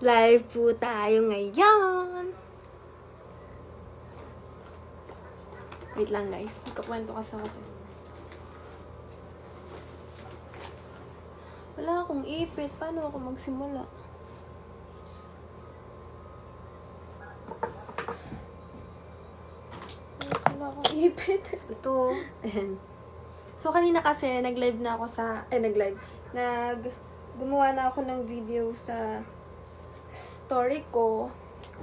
Live po tayo ngayon. Wait lang guys. Ikakwento kasi ako sa'yo. Wala akong ipit. Paano ako magsimula? Wala akong ipit. Ito. Ayan. So, kanina kasi, nag-live na ako sa... gumawa na ako ng video sa story ko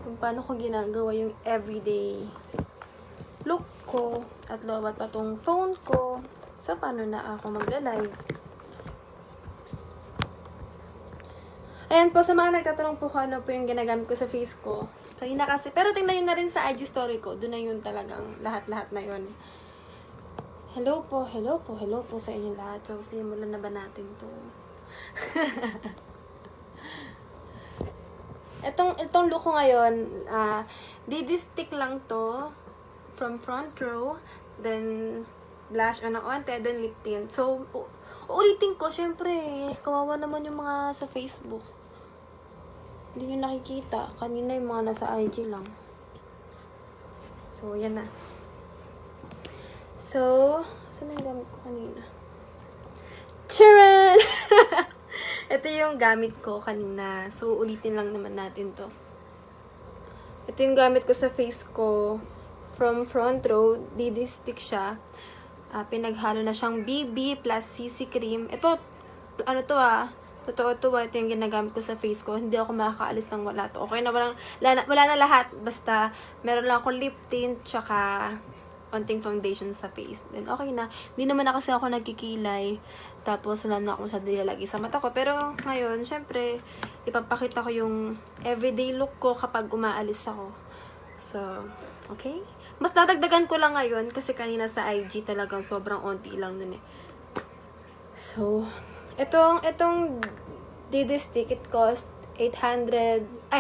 kung paano ko ginagawa yung everyday look ko at lowat pa tong phone ko. So, paano na ako magla-live. Ayan po, sa mga nagtatanong po kung ano po yung ginagamit ko sa face ko. Kanina kasi, pero tingnan nyo na rin sa IG story ko. Doon na yun talagang lahat-lahat na yun. Hello po sa inyo lahat. So, simulan na ba natin to? Itong look ko ngayon, stick lang to from front row, then blush on onte, then lip tint. So, uulitin ko, syempre, kawawa naman yung mga sa Facebook. Hindi nyo nakikita. Kanina yung mga nasa IG lang. So, yan na. So, saan yung gamit ko kanina? Charan! Ito yung gamit ko kanina. So, ulitin lang naman natin to. Ito yung gamit ko sa face ko. From front row, stick siya. Pinaghalo na siyang BB plus CC cream. Ito, totoo to. Ito yung ginagamit ko sa face ko. Hindi ako makakaalis ng wala to. Okay na, wala na lahat. Basta, meron lang ako lip tint, tsaka konting foundation sa face. Then, okay na. Hindi naman na kasi ako nagkikilay. Tapos, wala na ako masyado nilalagay sa mata ko. Pero, ngayon, syempre, ipapakita ko yung everyday look ko kapag umaalis ako. So, okay? Mas dadagdagan ko lang ngayon kasi kanina sa IG talagang sobrang onti lang nun eh. So, itong stick, it cost 1,988.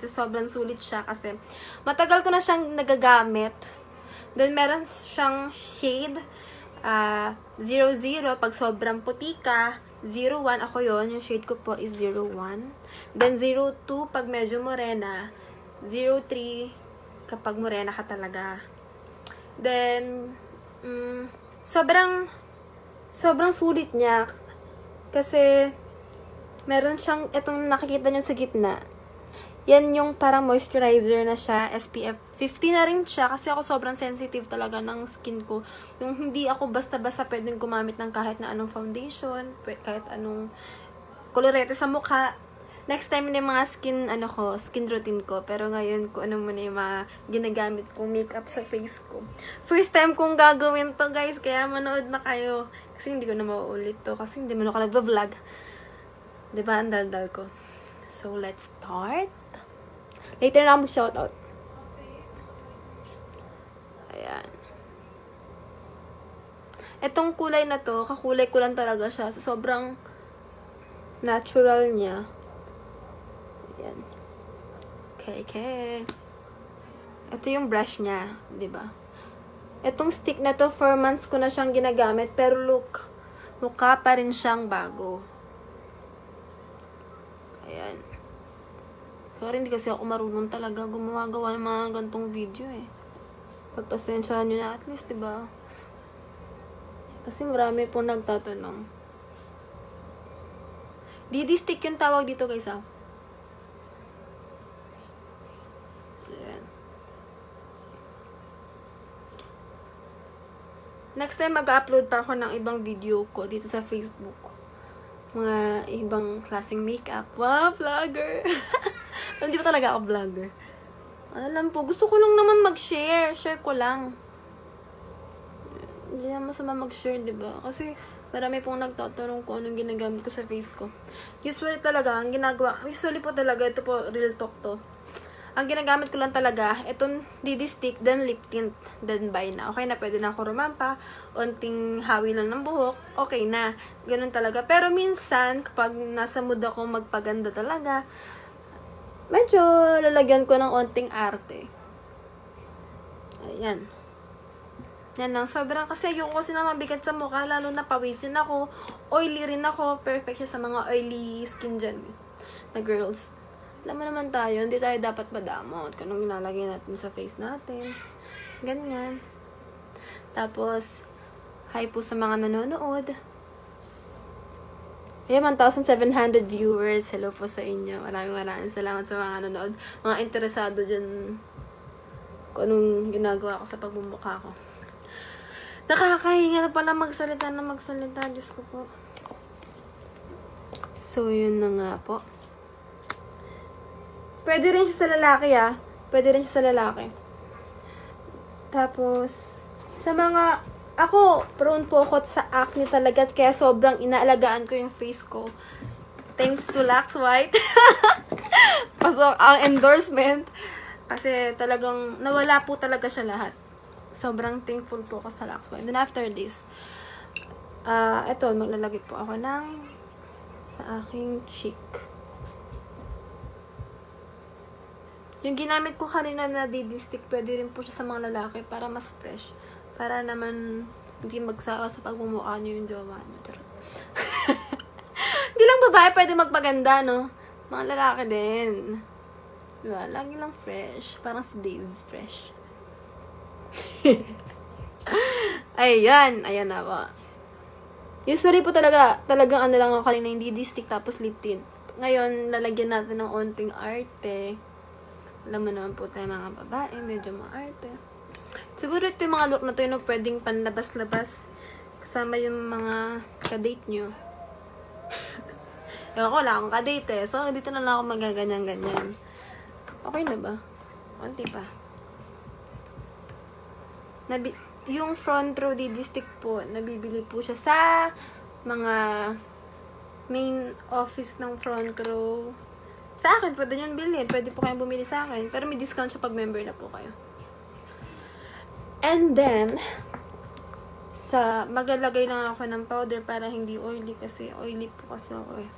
So, sobrang sulit siya kasi matagal ko na siyang nagagamit. Then, meron siyang shade 00 pag sobrang puti ka. 01 ako yon. Yung shade ko po is 01. Then, 02 pag medyo morena. 03 kapag morena ka talaga. Then, sobrang sulit niya. Kasi, meron siyang, itong nakikita nyo sa gitna. Yan yung parang moisturizer na siya. SPF 50 na rin siya. Kasi ako sobrang sensitive talaga ng skin ko. Yung hindi ako basta-basta pwedeng gumamit ng kahit na anong foundation. Kahit anong kolorete sa mukha. Next time na yung mga skin routine ko. Pero ngayon, kung ano muna yung mga ginagamit kong makeup sa face ko. First time kong gagawin to, guys. Kaya manood na kayo. Kasi hindi ko na mauulit to. Kasi hindi man ako nagva-vlog. Diba? Ang dal-dal ko. So, let's start. Later na ako mag-shoutout. Ayan. Itong kulay na to, kakulay ko lang talaga siya. So, sobrang natural niya. Ayan. Okay. Ito yung brush niya. Diba? Itong stick na to, 4 months ko na siyang ginagamit. Pero look, mukha pa rin siyang bago. Ayan. Pero hindi kasi ako marunong talaga gumawa-gawa ng mga gantong video eh. Pagpasensyahan nyo na at least, diba? Kasi marami pong nagtatanong. Stick yung tawag dito guys ah. Ayan. Next time mag-upload pa ako ng ibang video ko dito sa Facebook. Mga ibang klaseng makeup. Wow, vlogger! Hindi pa talaga ako vlogger. Alam po, gusto ko lang naman mag-share. Share ko lang. Hindi naman masama mag-share, diba? Kasi marami pong nagtatanong kung anong ginagamit ko sa face ko. Usually po talaga, ito po, real talk to. Ang ginagamit ko lang talaga, itong stick, then lip tint, then buy na. Okay na, pwede na ako rumampa, onting hawi lang ng buhok, okay na. Ganun talaga. Pero minsan, kapag nasa mood ako magpaganda talaga, medyo lalagyan ko ng onting arte. Ayan. Yan lang. Sobrang kasi ayoko kasi na mabigat sa mukha. Lalo na pawisin ako. Oily rin ako. Perfect siya sa mga oily skin dyan. Na girls. Alam mo naman tayo, hindi tayo dapat madamot. Kung anong ilalagay natin sa face natin. Ganyan. Tapos, hi po sa mga nanonood. Ayan, 1,700 viewers. Hello po sa inyo. Maraming salamat sa mga nanonood. Mga interesado dyan kung anong ginagawa ko sa pagmumukha ko. Nakakahinga na pala magsalita. Diyos ko po. So, yun na nga po. Pwede rin siya sa lalaki, ah. Pwede rin siya sa lalaki. Tapos, sa mga... Ako, prone po ako sa acne talaga. Kaya sobrang inaalagaan ko yung face ko. Thanks to Lux White. Pasok ang endorsement. Kasi talagang nawala po talaga siya lahat. Sobrang thankful po ako sa Lux White. Then after this, ito, maglalagay po ako ng sa aking cheek. Yung ginamit ko kanina na DD stick, pwede rin po siya sa mga lalaki para mas fresh. Para naman hindi magsawa sa pagmumukha niyo yung jowa niyo. Hindi lang babae pwede magpaganda, no? Mga lalaki din. Diba? Lagi lang fresh. Parang si Dave fresh. Ayan na po. Usually po talagang ano lang ako kanina, hindi stick tapos lip tint. Ngayon, lalagyan natin ng onting arte. Alam mo naman po tayo mga babae, medyo maarte. Siguro ito yung mga look na to yung pwedeng panlabas-labas kasama yung mga kadate nyo. Ewan ko, wala akong kadate eh. So, dito na lang ako magaganyan-ganyan. Okay na ba? Konti pa. Yung front row DD stick po, nabibili po siya sa mga main office ng front row. Sa akin, pwede nyo bilhin. Pwede po kayong bumili sa akin. Pero may discount siya pag member na po kayo. And then, maglalagay lang ako ng powder para hindi oily kasi oily po kasi ako eh.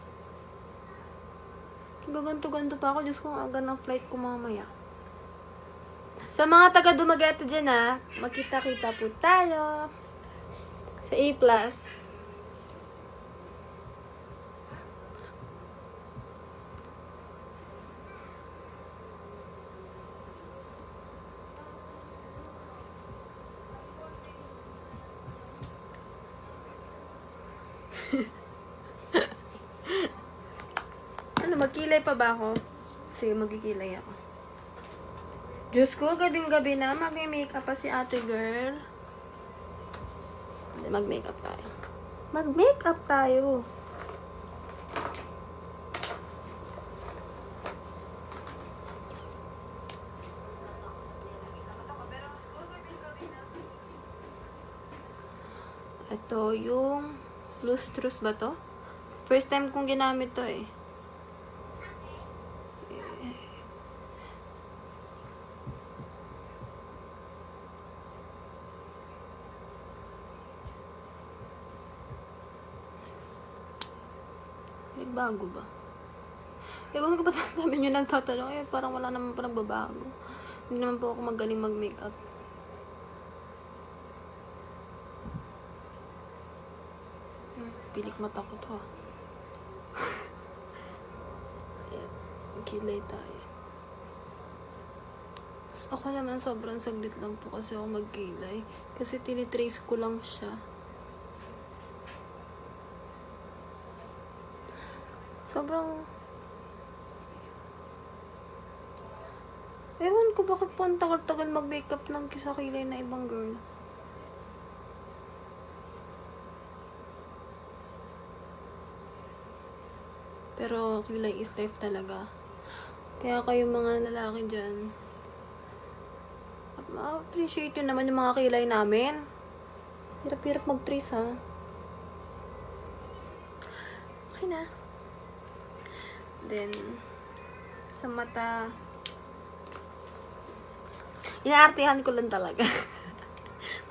Gaganto-ganto pa ako. Diyos ko, aga ng flight ko mamaya. Sa mga taga Dumaguete dyan magkita-kita po tayo sa A+. Ano, magkilay pa ba ako? Sige, magkikilay ako. Diyos ko, gabing-gabi na, mag-makeup pa si ate girl. Mag-makeup tayo. Mag-makeup tayo. Ito yung lustrous ba to? First time kong ginamit to eh. Bago ba? Ewan ko ba sabi nyo nagtatanong, parang wala naman pa nagbabago. Hindi naman po ako magaling mag-makeup. Pilik mata ko to. Ayan. Kilay tayo. Ako naman sobrang saglit lang po kasi ako magkilay. Kasi tinitrace ko lang siya. Sobrang... Ewan ko bakit po ang tagal-tagal mag-makeup ng sa kilay na ibang girl. Pero kilay is life talaga. Kaya kayo mga lalaki dyan, ma-appreciate yun naman yung mga kilay namin. Hirap-hirap mag-trace ha. Okay na. Then, sa mata, inaartihan ko lang talaga.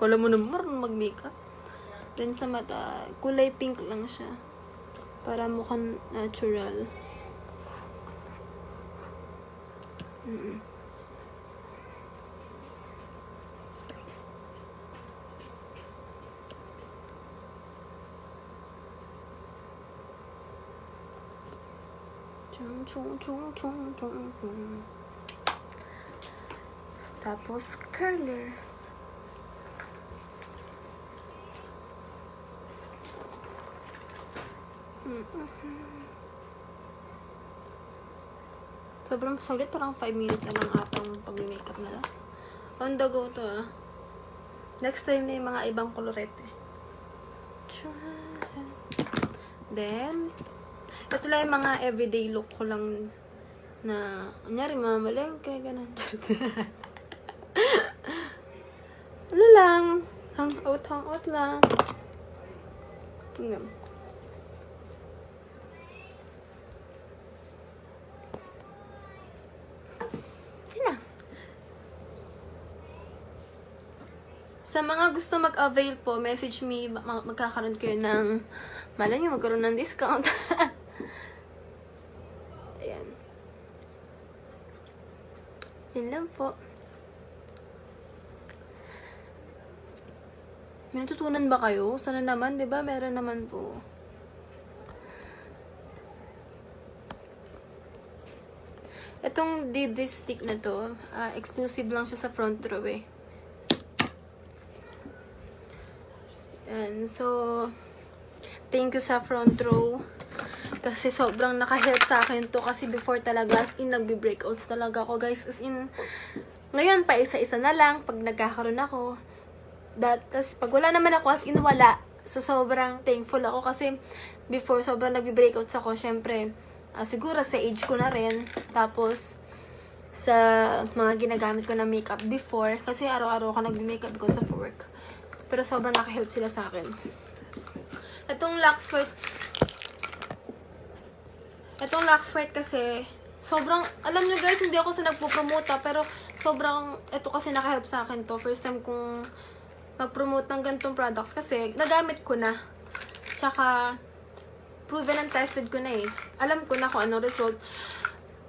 Kala mo naman mag-makeup. Then, sa mata, kulay pink lang siya. Para mukhang natural. Chung, chung, chung, chung, chung, chung. Tapos, curler. Sobrang solid, parang 5 minutes na lang atang pag-makeup na lang. On the go to, ah. Next time na yung mga ibang kolorete. Then, ito lang yung mga everyday look ko lang na, kunyari, mamalengke, ganun. Ano lang, hangout lang. Tingnan. Sa mga gusto mag-avail po, message me, magkakaroon kayo ng, malay nyo, magkaroon ng discount. Ayan. Yun lang po. May natutunan ba kayo? Sana naman, di ba? Meron naman po. Itong Didi stick na to, exclusive lang siya sa front row eh. And so, thank you sa front row. Kasi sobrang naka-help sa akin to. Kasi before talaga, as in, nagbe-breakouts talaga ako, guys. As in, ngayon, pa isa-isa na lang. Pag nagkakaroon ako. Tapos, pag wala naman ako, as in, wala. So, sobrang thankful ako. Kasi, before, sobrang nagbe-breakouts ako. Syempre, siguro sa age ko na rin. Tapos, sa mga ginagamit ko na makeup before. Kasi, araw-araw ako nagbe-makeup because of work. Pero sobrang naka-help sila sa akin. Itong Lux White kasi, sobrang, alam nyo guys, hindi ako sa nagpo-promote pero sobrang, ito kasi naka-help sa akin to. First time kong mag-promote ng ganitong products kasi nagamit ko na. Tsaka, proven and tested ko na eh. Alam ko na kung ano result.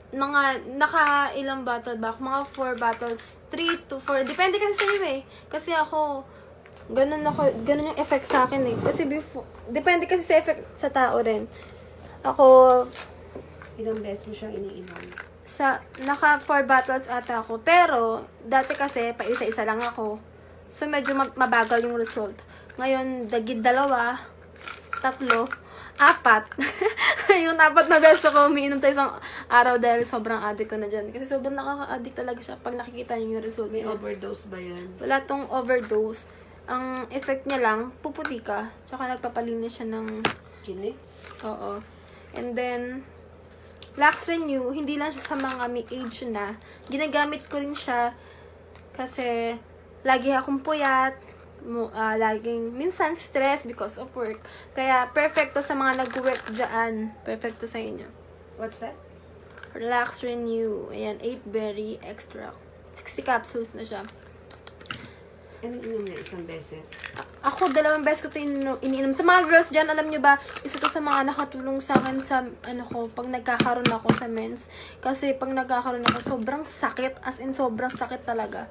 Ilang bottle ba? Mga 4 bottles, 3 to 4. Depende kasi sa iyo eh. Kasi ako, ganun yung effect sa akin eh. Kasi before, depende kasi sa effect sa tao rin. Ako, ilang beses mo siyang iniinom? Naka 4 bottles ata ako. Pero, dati kasi, pa isa-isa lang ako. So, medyo mabagal yung result. Ngayon, dagid 2, 3, 4. Yung 4 na beses ko umiinom sa isang araw dahil sobrang addict ko na dyan. Kasi sobrang nakaka-addict talaga siya pag nakikita niyo yung result. May overdose ba yan? Wala tong overdose. Ang effect niya lang, puputi ka. Tsaka nagpapalinis siya ng Kinig? Oo. And then, Lux Renew, hindi lang siya sa mga may age na. Ginagamit ko rin siya kasi lagi akong puyat. Minsan stress because of work. Kaya, perfecto sa mga nag-work dyan. Perfecto sa inyo. What's that? Lux Renew. Ayan, 8 berry extract. 60 capsules na siya. Anong inom niya? Isang beses? Ako, 2 beses ko ito iniinom. Sa mga girls dyan, alam nyo ba, isa to sa mga nakatulong sa akin sa, pag nagkakaroon ako sa mens. Kasi pag nagkakaroon ako, sobrang sakit. As in, sobrang sakit talaga.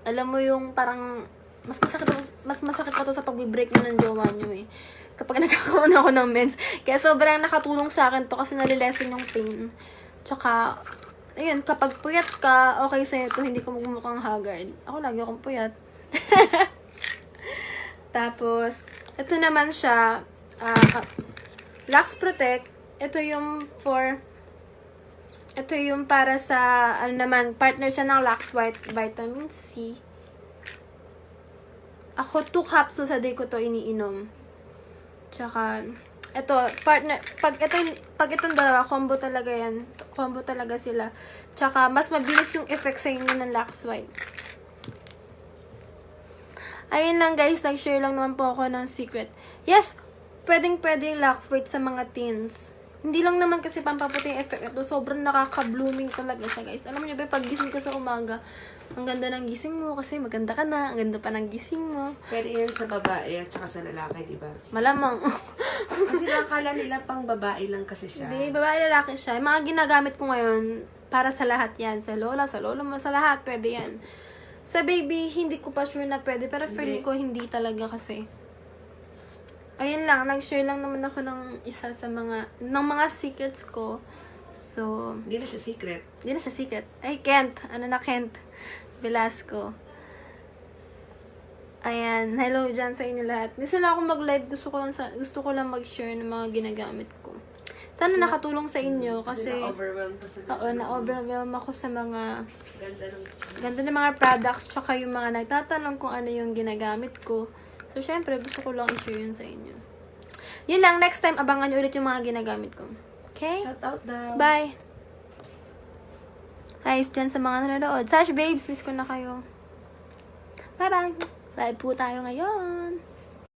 Alam mo yung parang, mas masakit pa to sa pag-break na ng jowa nyo eh. Kapag nagkakaroon ako ng mens. Kaya sobrang nakatulong sa akin to kasi nalilesen yung pain. Tsaka, ayun, kapag puyat ka, okay sa'yo ito, hindi ka magmumukhang haggard. Ako lagi akong puyat. Tapos, ito naman siya, Lux Protect. Ito yung para sa, partner siya ng Lux White Vitamin C. Ako, 2 capsules a day ko to iniinom. Tsaka, ito, partner, pag itong dalawa, combo talaga yan. Combo talaga sila. Tsaka, mas mabilis yung effect sa inyo ng Lux White. Ayun lang guys, nag-share lang naman po ako ng secret. Yes, pwedeng yung Lux White sa mga teens. Hindi lang naman kasi pampaputi yung effect ito. Sobrang nakaka-blooming talaga siya guys. Alam niyo ba, pag gising ka sa umaga, ang ganda ng gising mo kasi maganda ka na. Ang ganda pa ng gising mo. Pwede yan sa babae at saka sa lalaki, di ba? Malamang. Kasi nakakala nila pang babae lang kasi siya. Hindi, babae lalaki siya. Yung mga ginagamit ko ngayon, para sa lahat yan. Sa lola, sa lolo mo, sa lahat. Pwede yan. Sa baby, hindi ko pa sure na pwede. Pero feeling ko hindi talaga kasi. Ayun yun lang. Nag-share lang naman ako ng isa sa mga secrets ko. So, Hindi na siya secret. hindi na siya secret. Ay, Kent. Ano na, Kent? Velasco. Ayan. Hello dyan sa inyo lahat. Minsan lang ako mag-live. Gusto ko lang mag-share ng mga ginagamit ko. Sana nakatulong sa inyo kasi na-overwhelm pa sa oo, na-overwhelm ako sa mga ganda ng ng mga products tsaka yung mga nagtatanong kung ano yung ginagamit ko. So, syempre, gusto ko lang i-share yun sa inyo. Yun lang. Next time, abangan nyo ulit yung mga ginagamit ko. Okay? shout out daw. Bye! Guys, dyan sa mga nanonood. Sash Babes, miss ko na kayo. Bye-bye! Live po tayo ngayon.